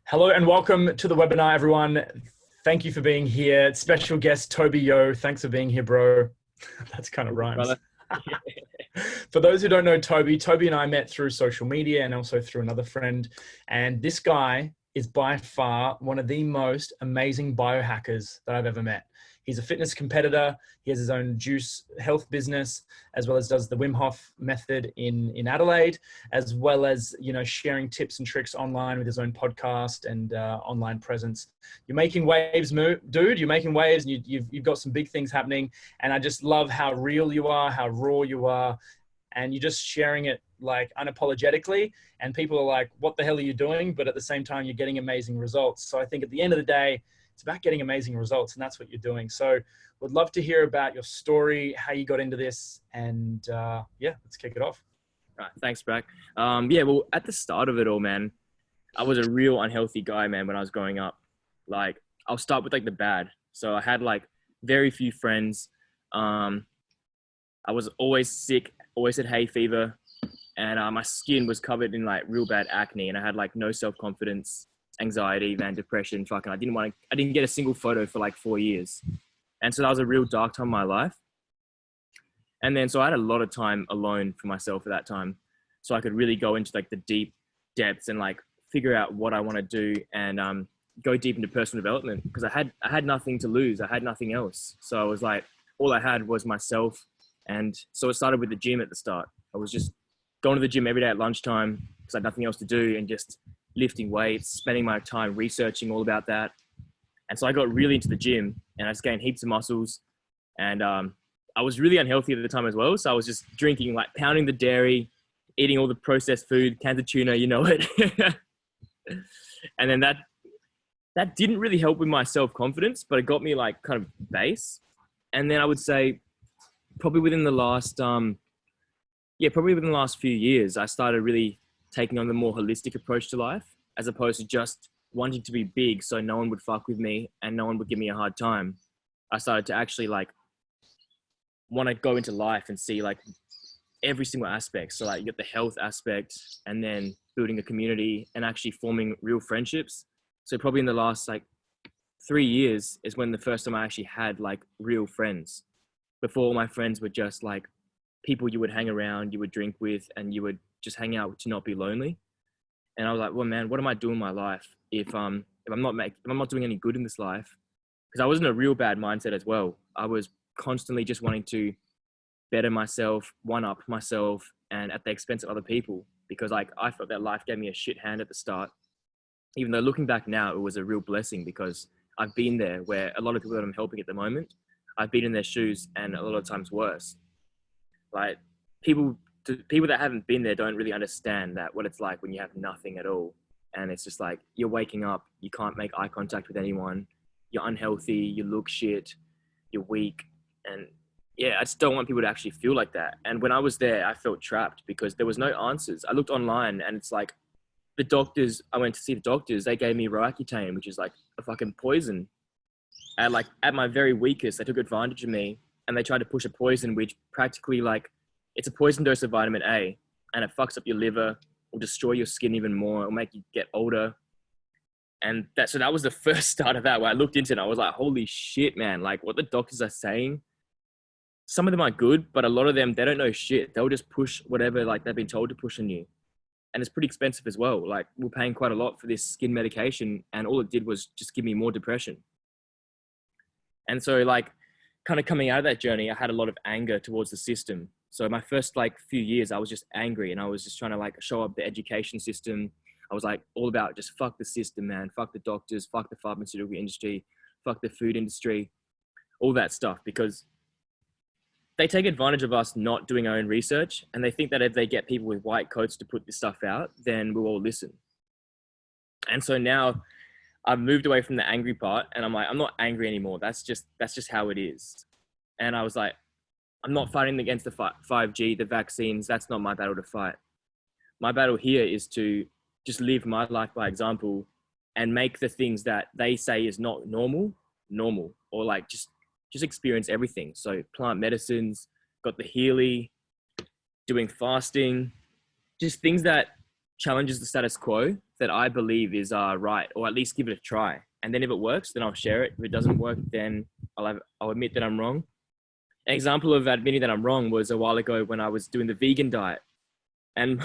Hello and welcome to the webinar, everyone. Thank you for being here. Special guest, Toby. Yo, thanks for being here, bro. That's kind of rhymes. Brother. For those who don't know Toby, Toby and I met through social media and also through another friend. And this guy is by far one of the most amazing biohackers that I've ever met. He's a fitness competitor. He has his own juice health business, as well as does the Wim Hof method in Adelaide, as well as, sharing tips and tricks online with his own podcast and online presence. You're making waves, dude. You're making waves, and you've got some big things happening. And I just love how real you are, how raw you are, and you're just sharing it like unapologetically. And people are like, "What the hell are you doing?" But at the same time, you're getting amazing results. So I think at the end of the day, it's about getting amazing results, and that's what you're doing. So would love to hear about your story, how you got into this, and let's kick it off. Right, thanks, Brack. Well, at the start of it all, man, I was a real unhealthy guy, man, when I was growing up. Like, I'll start with like the bad. So I had like very few friends. I was always sick, always had hay fever, and my skin was covered in like real bad acne, and I had like no self-confidence, anxiety, man, depression. I didn't get a single photo for like 4 years. And so that was a real dark time in my life. And then, so I had a lot of time alone for myself at that time. So I could really go into like the deep depths and like figure out what I want to do and go deep into personal development, because I had nothing to lose. I had nothing else. So I was like, all I had was myself. And so it started with the gym at the start. I was just going to the gym every day at lunchtime because I had nothing else to do, and just lifting weights, spending my time researching all about that. And so I got really into the gym, and I just gained heaps of muscles. And I was really unhealthy at the time as well. So I was just drinking, like pounding the dairy, eating all the processed food, cans of tuna, you know it. And then that didn't really help with my self-confidence, but it got me like kind of base. And then I would say probably within the last few years, I started really taking on the more holistic approach to life, as opposed to just wanting to be big so no one would fuck with me and no one would give me a hard time. I started to actually like want to go into life and see like every single aspect. So like you get the health aspect, and then building a community and actually forming real friendships. So probably in the last like 3 years is when the first time I actually had like real friends. Before, all my friends were just like people you would hang around, you would drink with, and you would just hang out to not be lonely. And I was like, well, man, what am I doing in my life if I'm not doing any good in this life? Because I was in a real bad mindset as well. I was constantly just wanting to better myself, one up myself, and at the expense of other people. Because like I felt that life gave me a shit hand at the start. Even though looking back now, it was a real blessing, because I've been there where a lot of people that I'm helping at the moment, I've been in their shoes, and a lot of times worse. Like people that haven't been there don't really understand that what it's like when you have nothing at all. And it's just like, you're waking up, you can't make eye contact with anyone, you're unhealthy, you look shit, you're weak. And yeah, I just don't want people to actually feel like that. And when I was there, I felt trapped because there was no answers. I looked online, and it's like I went to see the doctors, they gave me Roaccutane, which is like a fucking poison. And like at my very weakest, they took advantage of me, and they tried to push a poison which practically like, it's a poison dose of vitamin A, and it fucks up your liver, will destroy your skin even more, it'll make you get older. And so that was the first start of that, where I looked into it and I was like, holy shit, man, like what the doctors are saying, some of them are good, but a lot of them, they don't know shit. They'll just push whatever like they've been told to push on you. And it's pretty expensive as well. Like we're paying quite a lot for this skin medication, and all it did was just give me more depression. And so like kind of coming out of that journey, I had a lot of anger towards the system. So my first like few years, I was just angry, and I was just trying to like show up the education system. I was like all about just fuck the system, man. Fuck the doctors, fuck the pharmaceutical industry, fuck the food industry, all that stuff, because they take advantage of us not doing our own research. And they think that if they get people with white coats to put this stuff out, then we'll all listen. And so now I've moved away from the angry part, and I'm like, I'm not angry anymore. That's just how it is. And I was like, I'm not fighting against the 5G, the vaccines. That's not my battle to fight. My battle here is to just live my life by example, and make the things that they say is not normal, or like just experience everything. So plant medicines, got the Healy, doing fasting, just things that challenges the status quo that I believe is right, or at least give it a try. And then if it works, then I'll share it. If it doesn't work, then I'll admit that I'm wrong. An example of admitting that I'm wrong was a while ago when I was doing the vegan diet. And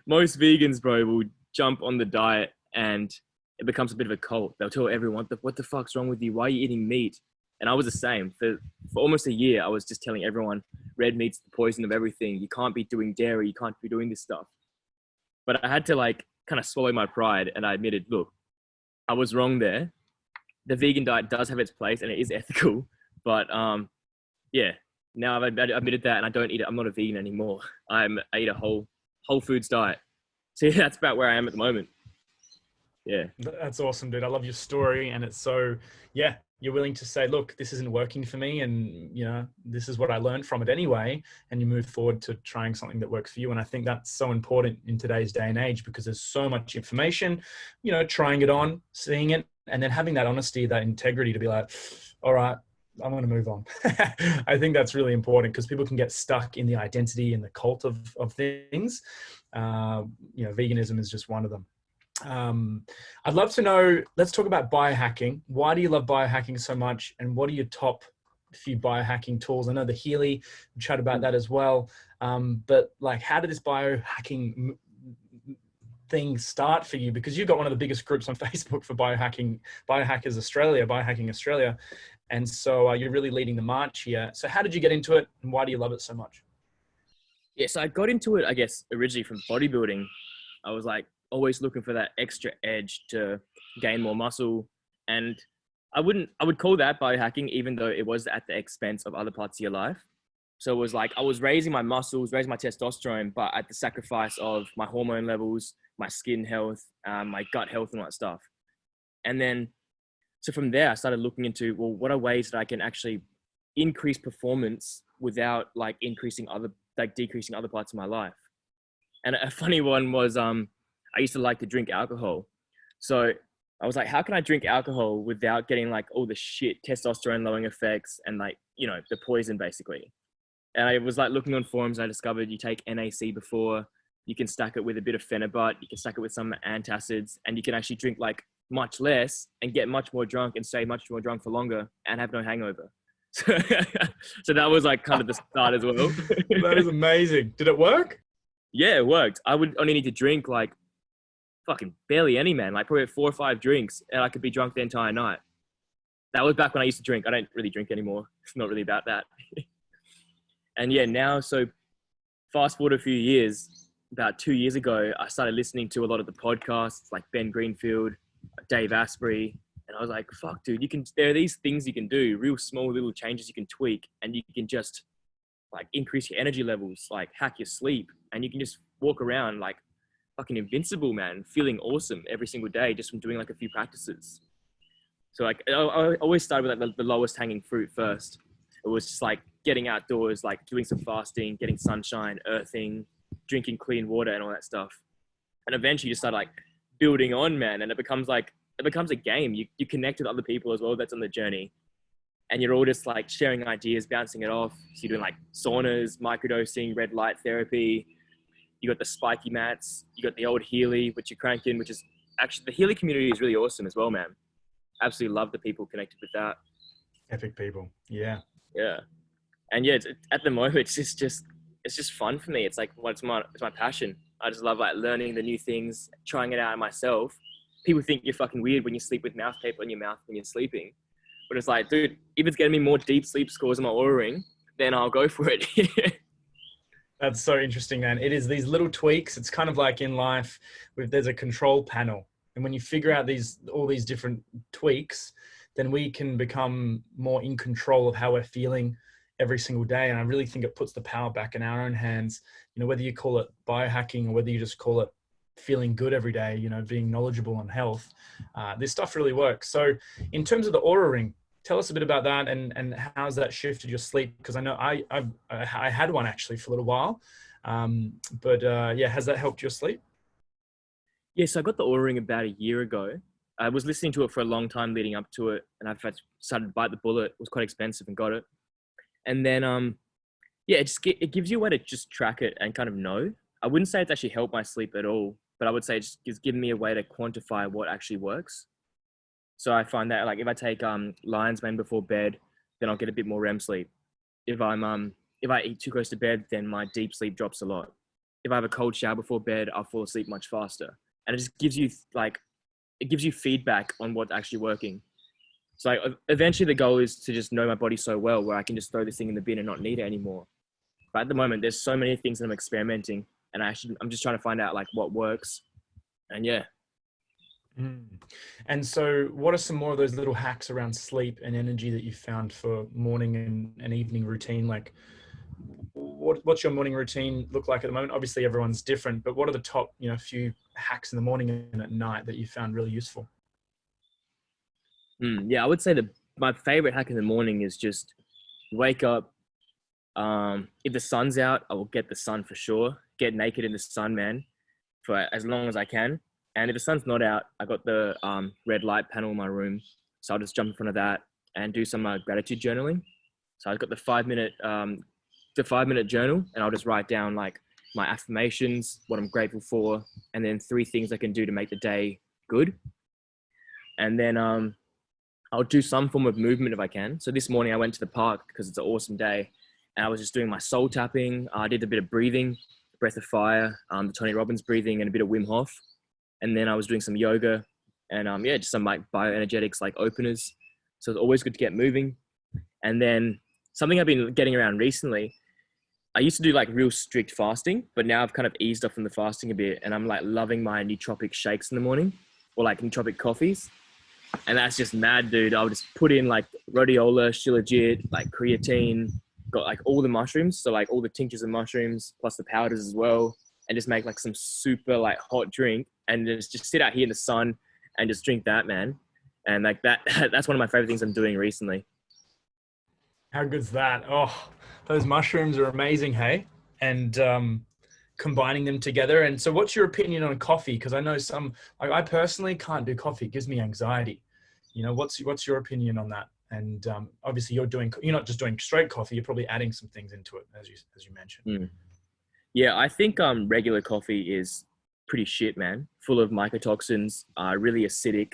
most vegans, bro, will jump on the diet and it becomes a bit of a cult. They'll tell everyone, what the fuck's wrong with you? Why are you eating meat? And I was the same. For almost a year, I was just telling everyone, red meat's the poison of everything. You can't be doing dairy. You can't be doing this stuff. But I had to like kind of swallow my pride. And I admitted, look, I was wrong there. The vegan diet does have its place and it is ethical. But yeah, now I've admitted that and I don't eat it. I'm not a vegan anymore. I eat a whole foods diet. So yeah, that's about where I am at the moment. Yeah. That's awesome, dude. I love your story. And it's so, yeah, you're willing to say, look, this isn't working for me. And, you know, this is what I learned from it anyway. And you move forward to trying something that works for you. And I think that's so important in today's day and age because there's so much information, you know, trying it on, seeing it, and then having that honesty, that integrity to be like, all right, I'm going to move on. I think that's really important because people can get stuck in the identity and the cult of things. You know, veganism is just one of them. I'd love to know, let's talk about biohacking. Why do you love biohacking so much? And what are your top few biohacking tools? I know the Healy, we chat about that as well. But like, how did this biohacking thing start for you? Because you've got one of the biggest groups on Facebook for Biohacking Australia. And so you're really leading the march here. So how did you get into it and why do you love it so much? Yeah, so I got into it, I guess, originally from bodybuilding. I was like always looking for that extra edge to gain more muscle. And I would call that biohacking, even though it was at the expense of other parts of your life. So it was like, I was raising my muscles, raising my testosterone, but at the sacrifice of my hormone levels, my skin health, my gut health and all that stuff. And then, so from there, I started looking into, well, what are ways that I can actually increase performance without like decreasing other parts of my life. And a funny one was, I used to like to drink alcohol. So I was like, how can I drink alcohol without getting like all the shit testosterone lowering effects and like, you know, the poison basically. And I was like looking on forums, I discovered you take NAC before, you can stack it with a bit of phenibut, you can stack it with some antacids, and you can actually drink like much less and get much more drunk and stay much more drunk for longer and have no hangover. So that was like kind of the start as well. That is amazing. Did it work? Yeah, it worked. I would only need to drink like fucking barely any, man, like probably 4 or 5 drinks and I could be drunk the entire night. That was back when I used to drink. I don't really drink anymore. It's not really about that. And yeah, now, so fast forward a few years, about 2 years ago, I started listening to a lot of the podcasts like Ben Greenfield, Dave Asprey. And I was like, fuck, dude, there are these things you can do, real small little changes you can tweak, and you can just like increase your energy levels, like hack your sleep, and you can just walk around like fucking invincible, man, feeling awesome every single day just from doing like a few practices. So like, I always started with like the lowest hanging fruit first. It was just like getting outdoors, like doing some fasting, getting sunshine, earthing, drinking clean water and all that stuff. And eventually you just start like building on, man. And it becomes a game. You connect with other people as well that's on the journey. And you're all just like sharing ideas, bouncing it off. So you're doing like saunas, microdosing, red light therapy. You got the spiky mats. You got the old Healy, which you're cranking, which is actually, the Healy community is really awesome as well, man. Absolutely love the people connected with that. Epic people. Yeah. Yeah. And yeah, at the moment, it's just fun for me. It's like, it's my passion. I just love like learning the new things, trying it out myself. People think you're fucking weird when you sleep with mouth tape on your mouth when you're sleeping. But it's like, dude, if it's getting me more deep sleep scores on my Oura Ring, then I'll go for it. That's so interesting, man. It is these little tweaks. It's kind of like in life, there's a control panel. And when you figure out all these different tweaks, then we can become more in control of how we're feeling every single day. And I really think it puts the power back in our own hands, you know, whether you call it biohacking or whether you just call it feeling good every day, you know, being knowledgeable on health. This stuff really works. So in terms of the Oura Ring, tell us a bit about that and how's that shifted your sleep? Because I know I had one actually for a little while. Yeah, has that helped your sleep? Yeah, so I got the Oura Ring about a year ago. I was listening to it for a long time leading up to it, and I've started to bite the bullet. It was quite expensive and got it. And then, yeah, it gives you a way to just track it and kind of know. I wouldn't say it's actually helped my sleep at all, but I would say it's given me a way to quantify what actually works. So I find that like if I take lion's mane before bed, then I'll get a bit more REM sleep. If I eat too close to bed, then my deep sleep drops a lot. If I have a cold shower before bed, I'll fall asleep much faster. And it just gives you feedback on what's actually working. So like, eventually the goal is to just know my body so well where I can just throw this thing in the bin and not need it anymore. But at the moment, there's so many things that I'm experimenting, and I'm just trying to find out like what works. And yeah. And so what are some more of those little hacks around sleep and energy that you found for morning and evening routine? Like what's your morning routine look like at the moment? Obviously everyone's different, but what are the top, few hacks in the morning and at night that you found really useful? Yeah, I would say my favorite hack in the morning is just wake up. If the sun's out, I will get the sun for sure. Get naked in the sun, man, for as long as I can. And if the sun's not out, I got the red light panel in my room, so I'll just jump in front of that and do some gratitude journaling. So I've got the 5-minute journal, and I'll just write down like my affirmations, what I'm grateful for, and then 3 things I can do to make the day good. And then I'll do some form of movement if I can. So this morning I went to the park because it's an awesome day, and I was just doing my soul tapping. I did a bit of breathing, breath of fire, the Tony Robbins breathing, and a bit of Wim Hof. And then I was doing some yoga and just some like bioenergetics, like openers. So it's always good to get moving. And then something I've been getting around recently, I used to do like real strict fasting, but now I've kind of eased off from the fasting a bit, and I'm like loving my nootropic shakes in the morning, or like nootropic coffees. And that's just mad, dude. I'll just put in like rhodiola, shilajit, like creatine, got like all the mushrooms. So like all the tinctures of mushrooms plus the powders as well. And just make like some super like hot drink and just sit out here in the sun and just drink that, man. And like that's one of my favorite things I'm doing recently. How good's that? Oh, those mushrooms are amazing, hey? And combining them together. And so what's your opinion on coffee? Because I know I personally can't do coffee. It gives me anxiety. What's your opinion on that? And obviously you're not just doing straight coffee, you're probably adding some things into it, as you mentioned. Yeah, I think regular coffee is pretty shit, man. Full of mycotoxins, really acidic.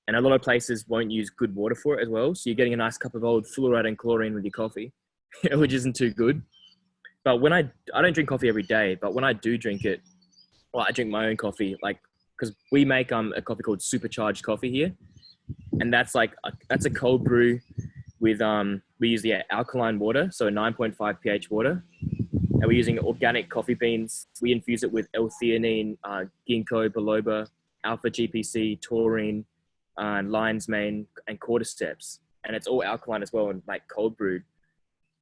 And a lot of places won't use good water for it as well. So you're getting a nice cup of old fluoride and chlorine with your coffee, which isn't too good. But when I don't drink coffee every day, but when I do drink it, well, I drink my own coffee, like, because we make a coffee called supercharged coffee here. And that's a cold brew with, we use the alkaline water, so 9.5 pH water. And we're using organic coffee beans. We infuse it with L-theanine, ginkgo biloba, alpha GPC, taurine, lion's mane, and cordyceps. And it's all alkaline as well and like cold brewed.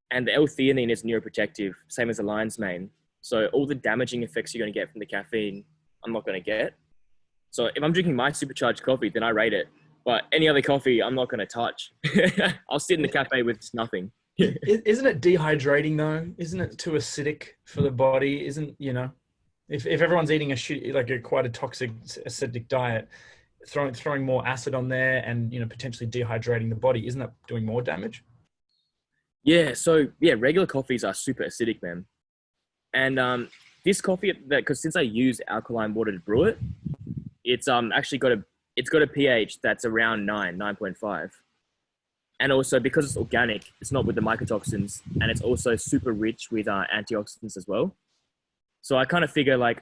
And the L-theanine is neuroprotective, same as the lion's mane. So all the damaging effects you're going to get from the caffeine, I'm not going to get. So if I'm drinking my supercharged coffee, then I rate it. But any other coffee, I'm not going to touch. I'll sit in the cafe with nothing. Isn't it dehydrating though? Isn't it too acidic for the body? If everyone's eating quite a toxic acidic diet, throwing more acid on there and potentially dehydrating the body, isn't that doing more damage? Yeah, so yeah, regular coffees are super acidic, man. And this coffee, because since I use alkaline water to brew it, it's actually got a pH that's around 9.5. And also because it's organic, it's not with the mycotoxins, and it's also super rich with antioxidants as well. So I kind of figure like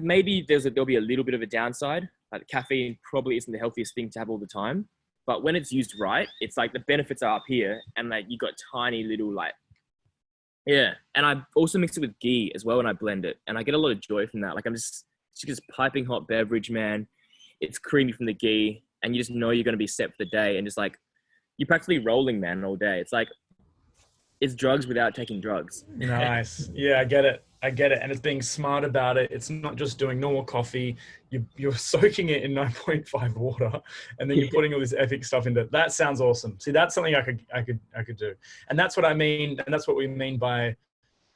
maybe there'll be a little bit of a downside. Like caffeine probably isn't the healthiest thing to have all the time, but when it's used right, it's like the benefits are up here, and like you got tiny little yeah. And I also mix it with ghee as well, and I blend it, and I get a lot of joy from that. Like it's just piping hot beverage, man. It's creamy from the ghee, and you just know you're going to be set for the day, and just like you're practically rolling, man, all day. It's like it's drugs without taking drugs. Nice. Yeah, I get it. And it's being smart about it. It's not just doing normal coffee. You're soaking it in 9.5 water, and then you're putting all this epic stuff into it. That sounds awesome. See, that's something I could do. And that's what I mean. And that's what we mean by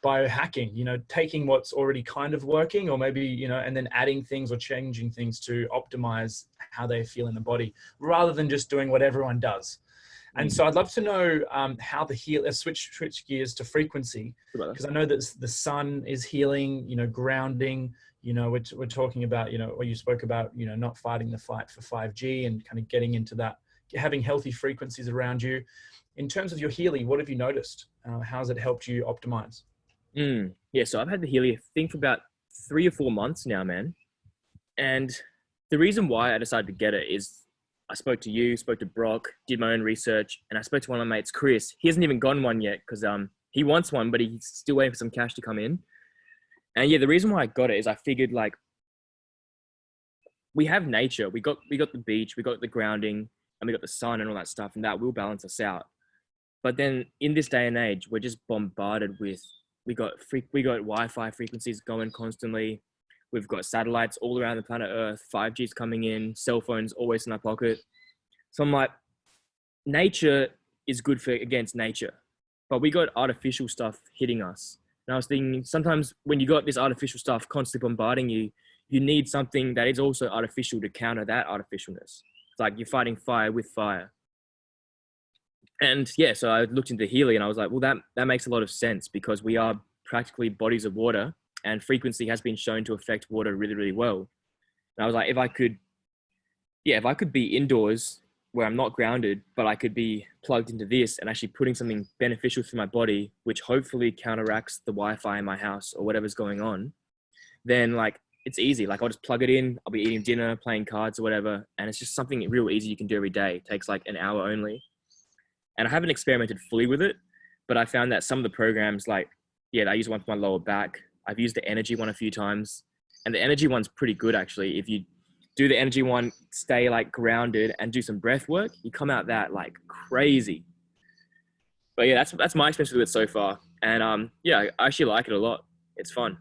biohacking, taking what's already kind of working, or maybe, and then adding things or changing things to optimize how they feel in the body, rather than just doing what everyone does. And so I'd love to know how let's switch gears to frequency, because I know that the sun is healing, grounding, we're talking about, or you spoke about, not fighting the fight for 5G and kind of getting into that, having healthy frequencies around you. In terms of your Healy, what have you noticed? How's it helped you optimize? Yeah, so I've had the Healy, I think, for about 3 or 4 months now, man. And the reason why I decided to get it is I spoke to you, spoke to Brock, did my own research, and I spoke to one of my mates, Chris. He hasn't even gotten one yet because he wants one, but he's still waiting for some cash to come in. And yeah, the reason why I got it is I figured, like, we have nature. We got the beach, we got the grounding, and we got the sun and all that stuff, and that will balance us out. But then in this day and age, we're just bombarded with, we got Wi-Fi frequencies going constantly. We've got satellites all around the planet Earth. 5G's coming in. Cell phones always in our pocket. So I'm like, nature is good for against nature, but we got artificial stuff hitting us. And I was thinking, sometimes when you got this artificial stuff constantly bombarding you, you need something that is also artificial to counter that artificialness. It's like you're fighting fire with fire. And yeah, so I looked into Healy and I was like, well, that makes a lot of sense because we are practically bodies of water, and frequency has been shown to affect water really, really well. And I was like, if I could be indoors where I'm not grounded, but I could be plugged into this and actually putting something beneficial through my body, which hopefully counteracts the Wi-Fi in my house or whatever's going on, then like, it's easy. Like I'll just plug it in. I'll be eating dinner, playing cards or whatever. And it's just something real easy you can do every day. It takes like an hour only. And I haven't experimented fully with it, but I found that some of the programs, like, I use one for my lower back. I've used the energy one a few times, and the energy one's pretty good actually. If you do the energy one, stay like grounded and do some breath work, you come out that like crazy. But yeah, that's my experience with it so far. And I actually like it a lot. It's fun.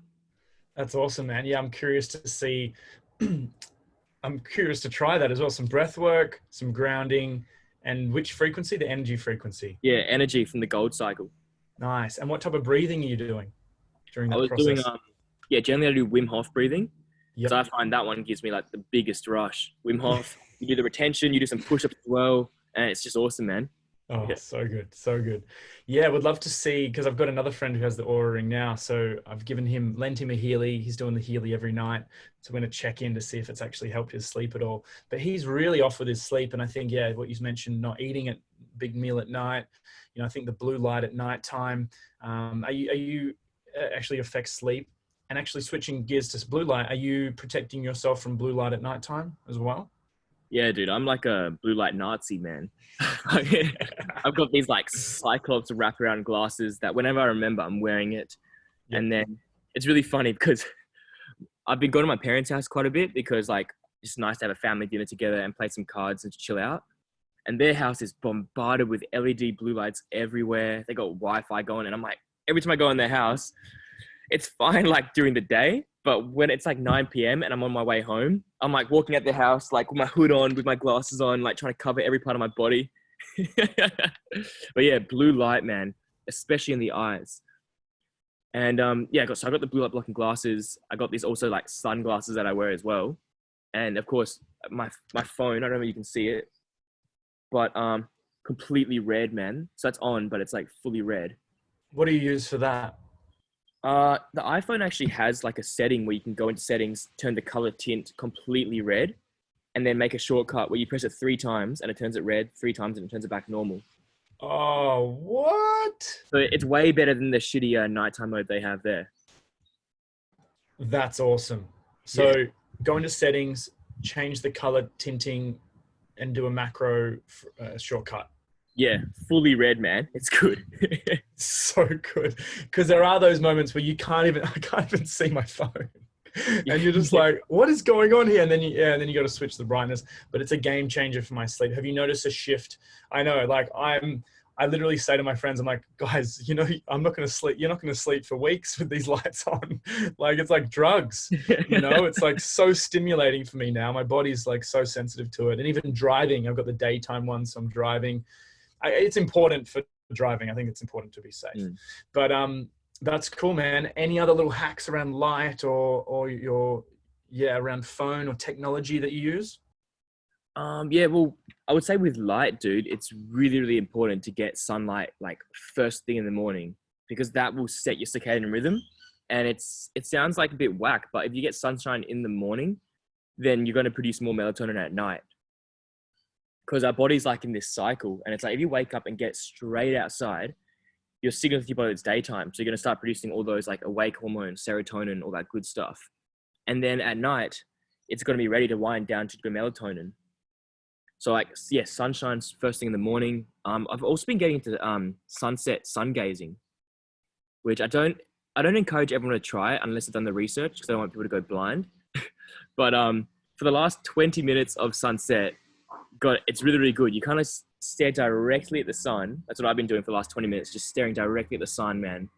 That's awesome, man. Yeah, I'm curious to see. I'm curious to try that as well. Some breath work, some grounding, and which frequency? The energy frequency. Yeah, energy from the gold cycle. Nice. And what type of breathing are you doing during I that was process? doing, generally I do Wim Hof breathing. Yep. So I find that one gives me like the biggest rush. Wim Hof, you do the retention, you do some push-ups as well, and it's just awesome, man. Oh, Yeah. so good. So good. Yeah, would love to see, because I've got another friend who has the Aura Ring now. So I've lent him a Healy. He's doing the Healy every night. So I'm going to check in to see if it's actually helped his sleep at all. But he's really off with his sleep. And I think, what you mentioned, not eating a big meal at night, I think the blue light at nighttime, are you actually affects sleep? And actually switching gears to blue light, are you protecting yourself from blue light at nighttime as well? Yeah, dude, I'm like a blue light Nazi, man. I've got these like Cyclops wraparound glasses that whenever I remember, I'm wearing it. Yep. And then it's really funny because I've been going to my parents' house quite a bit because like it's nice to have a family dinner together and play some cards and chill out. And their house is bombarded with LED blue lights everywhere. They got Wi-Fi going, and I'm like, every time I go in their house, it's fine like during the day, but when it's like 9 p.m. and I'm on my way home, I'm like walking out the house, like with my hood on, with my glasses on, like trying to cover every part of my body. But yeah, blue light, man, especially in the eyes. And so I got the blue light blocking glasses. I got these also like sunglasses that I wear as well. And of course, my phone, I don't know if you can see it, but completely red, man. So that's on, but it's like fully red. What do you use for that? The iPhone actually has like a setting where you can go into settings, turn the color tint completely red, and then make a shortcut where you press it 3 times and it turns it red, 3 times and it turns it back normal. Oh, what? So it's way better than the shitty nighttime mode they have there. That's awesome. So go into settings, change the color tinting, and do a macro shortcut. Yeah, fully red, man. It's good. So good. Because there are those moments where I can't even see my phone. And you're just like, what is going on here? And then you got to switch the brightness. But it's a game changer for my sleep. Have you noticed a shift? I know, like I literally say to my friends, I'm like, guys, I'm not going to sleep. You're not going to sleep for weeks with these lights on. Like, it's like drugs, it's like so stimulating for me now. My body's like so sensitive to it. And even driving, I've got the daytime one. So I'm driving. It's important for driving. I think it's important to be safe. But that's cool, man. Any other little hacks around light or your around phone or technology that you use? Well, I would say with light, dude, it's really, really important to get sunlight like first thing in the morning because that will set your circadian rhythm. And it sounds like a bit whack, but if you get sunshine in the morning, then you're going to produce more melatonin at night. Because our body's like in this cycle. And it's like, if you wake up and get straight outside, you're signaling to your body it's daytime. So you're going to start producing all those like awake hormones, serotonin, all that good stuff. And then at night, it's going to be ready to wind down to the melatonin. So like, yeah, sunshine's first thing in the morning. I've also been getting into sunset sun gazing, which I don't encourage everyone to try it unless they've done the research, because I don't want people to go blind. But for the last 20 minutes of sunset, it's really, really good. You kind of stare directly at the sun. That's what I've been doing for the last 20 minutes, just staring directly at the sun, man.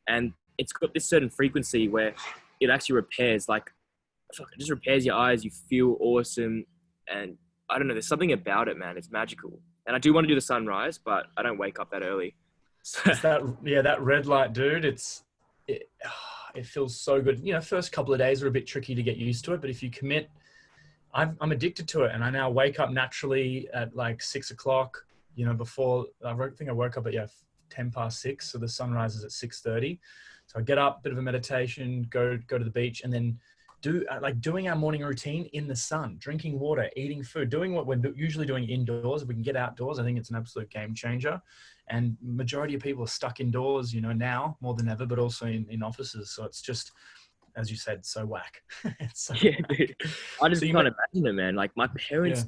And it's got this certain frequency where it actually repairs, like, it just repairs your eyes. You feel awesome. And I don't know, there's something about it, man. It's magical. And I do want to do the sunrise, but I don't wake up that early. It's that red light, dude. It feels so good. You know, first couple of days are a bit tricky to get used to it, but if you commit, I'm addicted to it. And I now wake up naturally at like 6 o'clock, you know, before I think I woke up at 10 past 6. So the sun rises at 6:30. So I get up, bit of a meditation, go to the beach, and then doing our morning routine in the sun, drinking water, eating food, doing what we're usually doing indoors. If we can get outdoors, I think it's an absolute game changer. And majority of people are stuck indoors, you know, now more than ever, but also in offices. So it's just, as you said, so whack. Yeah, dude. I just can't imagine it, man. Like my parents,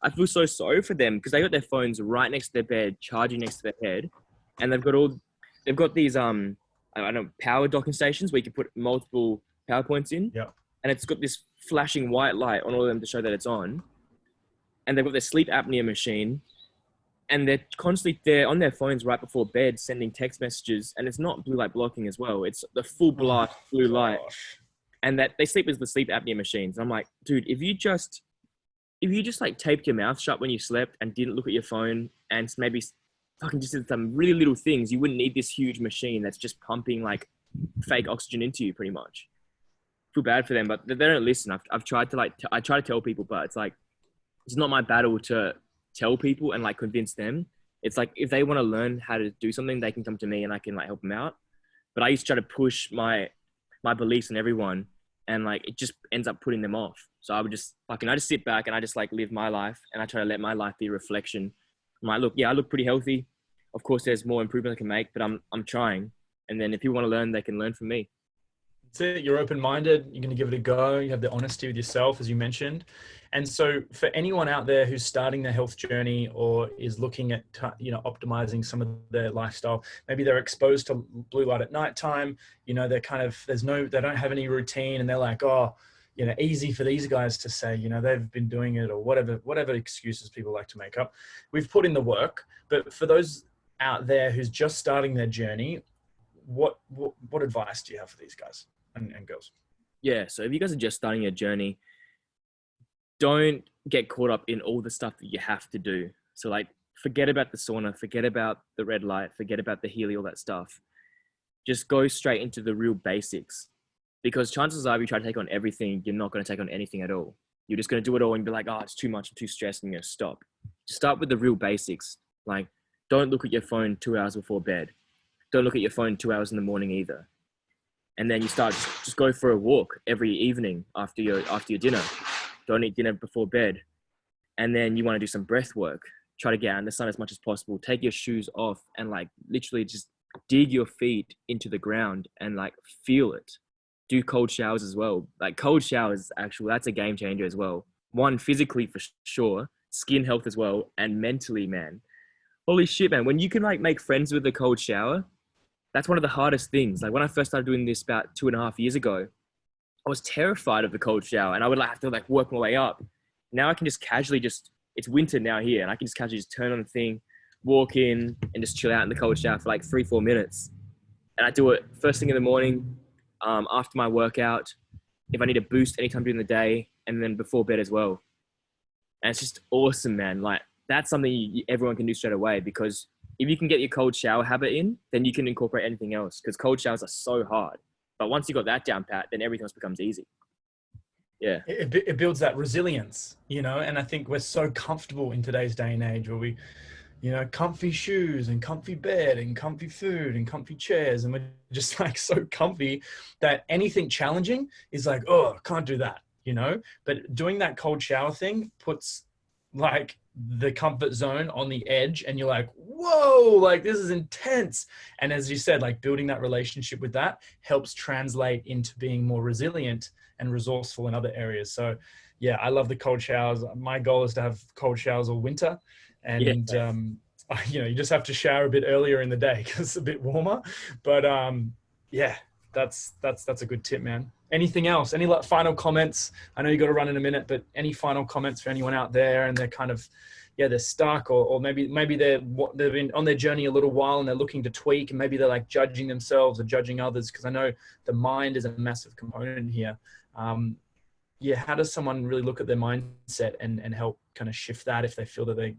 I feel so sorry for them because they got their phones right next to their bed, charging next to their head. And they've got these, I don't know, power docking stations where you can put multiple power points in. Yeah. And it's got this flashing white light on all of them to show that it's on. And they've got their sleep apnea machine. And they're constantly there on their phones right before bed, sending text messages. And it's not blue light blocking as well. It's the full blast blue light. And that they sleep with the sleep apnea machines. I'm like, dude, if you just like taped your mouth shut when you slept and didn't look at your phone and maybe fucking just did some really little things, you wouldn't need this huge machine that's just pumping like fake oxygen into you pretty much. Feel bad for them, but they don't listen. I've tried to I try to tell people, but it's like, it's not my battle to tell people and like convince them. It's like, if they want to learn how to do something, they can come to me and I can like help them out. But I used to try to push my beliefs on everyone, and like, it just ends up putting them off. So I just sit back and I just like live my life, and I try to let my life be a reflection. I'm like, look, I look pretty healthy. Of course, there's more improvement I can make, but I'm trying. And then if people want to learn, they can learn from me. That's it. You're open-minded. You're going to give it a go. You have the honesty with yourself, as you mentioned. And so for anyone out there who's starting their health journey or is looking at, optimizing some of their lifestyle, maybe they're exposed to blue light at nighttime, you know, they're kind of, they don't have any routine, and they're like, oh, you know, easy for these guys to say, you know, they've been doing it, or whatever excuses people like to make up. We've put in the work, but for those out there who's just starting their journey, what advice do you have for these guys and girls? Yeah. So if you guys are just starting your journey, don't get caught up in all the stuff that you have to do. So like, forget about the sauna, forget about the red light, forget about the Healy, all that stuff. Just go straight into the real basics, because chances are if you try to take on everything, you're not going to take on anything at all. You're just going to do it all and be like, oh, it's too much, I'm too stressed, and you're going to stop. Just start with the real basics. Like, don't look at your phone 2 hours before bed. Don't look at your phone 2 hours in the morning either. And then you start, just go for a walk every evening after your dinner. Don't eat dinner before bed. And then you want to do some breath work. Try to get out in the sun as much as possible. Take your shoes off and like literally just dig your feet into the ground and like feel it. Do cold showers as well. Like cold showers, actually, that's a game changer as well. One, physically for sure, skin health as well, and mentally, man. Holy shit, man. When you can like make friends with a cold shower, that's one of the hardest things. Like when I first started doing this about 2.5 years ago, I was terrified of the cold shower, and I would like have to like work my way up. Now I can just casually it's winter now here, and I can just casually just turn on the thing, walk in and just chill out in the cold shower for like 3-4 minutes. And I do it first thing in the morning, after my workout, if I need a boost anytime during the day, and then before bed as well. And it's just awesome, man. Like that's something everyone can do straight away, because if you can get your cold shower habit in, then you can incorporate anything else, because cold showers are so hard. But once you got that down pat, then everything else becomes easy. Yeah. It builds that resilience, you know, and I think we're so comfortable in today's day and age where we, comfy shoes and comfy bed and comfy food and comfy chairs. And we're just like so comfy that anything challenging is like, oh, can't do that, But doing that cold shower thing puts like the comfort zone on the edge, and you're like, whoa, like this is intense. And as you said, like building that relationship with that helps translate into being more resilient and resourceful in other areas. So yeah, I love the cold showers. My goal is to have cold showers all winter. Yeah. And you just have to shower a bit earlier in the day because it's a bit warmer. But yeah, that's a good tip, man. Anything else? Any final comments? I know you got to run in a minute, but any final comments for anyone out there and they're kind of, they're stuck, or maybe they've been on their journey a little while and they're looking to tweak, and maybe they're like judging themselves or judging others, because I know the mind is a massive component here. How does someone really look at their mindset and help kind of shift that if they feel that they're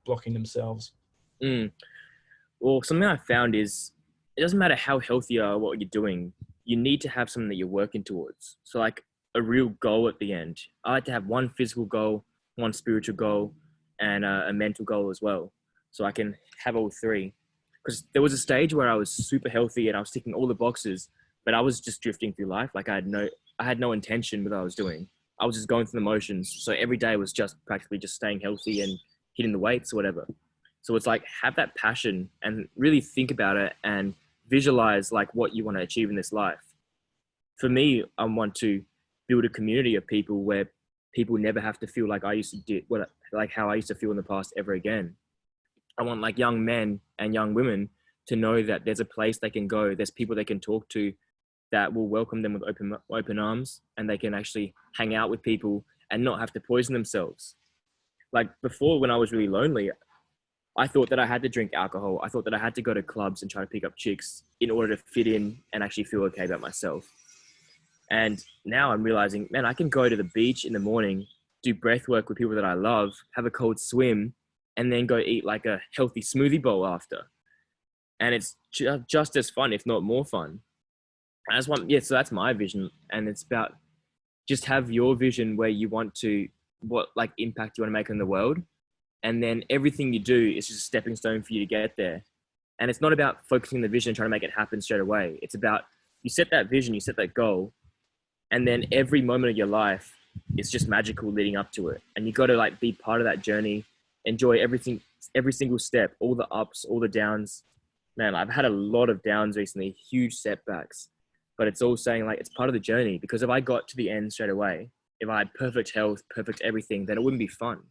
blocking themselves? Well, something I found is it doesn't matter how healthy you are, what you're doing, you need to have something that you're working towards. So like a real goal at the end. I like to have one physical goal, one spiritual goal, and a mental goal as well. So I can have all three. Because there was a stage where I was super healthy and I was ticking all the boxes, but I was just drifting through life. Like I had no intention with what I was doing. I was just going through the motions. So every day was just practically just staying healthy and hitting the weights or whatever. So it's like, have that passion and really think about it and visualize like what you want to achieve in this life. For me, I want to build a community of people where people never have to feel like I used to do, like how I used to feel in the past ever again. I want like young men and young women to know that there's a place they can go. There's people they can talk to that will welcome them with open arms, and they can actually hang out with people and not have to poison themselves. Like before, when I was really lonely, I thought that I had to drink alcohol. I thought that I had to go to clubs and try to pick up chicks in order to fit in and actually feel okay about myself. And now I'm realizing, man, I can go to the beach in the morning, do breath work with people that I love, have a cold swim, and then go eat like a healthy smoothie bowl after. And it's just as fun, if not more fun. So that's my vision. And it's about just have your vision where you want to, what like impact you want to make on the world. And then everything you do is just a stepping stone for you to get there. And it's not about focusing on the vision and trying to make it happen straight away. It's about, you set that vision, you set that goal, and then every moment of your life is just magical leading up to it. And you got to like be part of that journey, enjoy everything, every single step, all the ups, all the downs. Man, I've had a lot of downs recently, huge setbacks, but it's all saying like, it's part of the journey, because if I got to the end straight away, if I had perfect health, perfect everything, then it wouldn't be fun.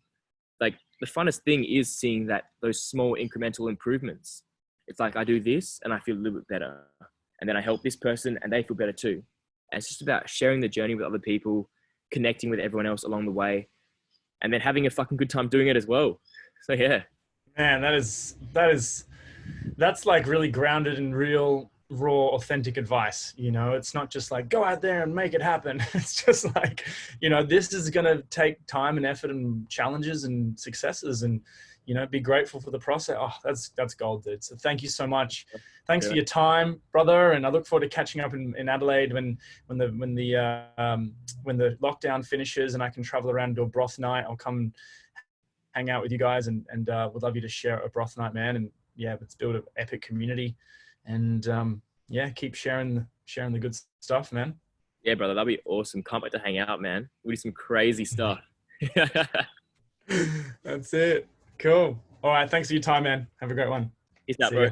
Like the funnest thing is seeing that those small incremental improvements. It's like I do this and I feel a little bit better, and then I help this person and they feel better too. And it's just about sharing the journey with other people, connecting with everyone else along the way, and then having a fucking good time doing it as well. So yeah. Man, that's like really grounded in real, raw, authentic advice. It's not just like go out there and make it happen. It's just like, this is going to take time and effort and challenges and successes, and be grateful for the process. Oh, that's gold, dude. So thank you so much. Thanks for your time, brother. And I look forward to catching up in Adelaide when the lockdown finishes and I can travel around and do a broth night. I'll come hang out with you guys, and would love you to share a broth night, man. And yeah, let's build an epic community, and keep sharing the good stuff, man. Yeah, brother, that'd be awesome. Can't wait to hang out, man. We do some crazy stuff. That's it. Cool. All right. Thanks for your time, man. Have a great one. Peace out, See bro. ya.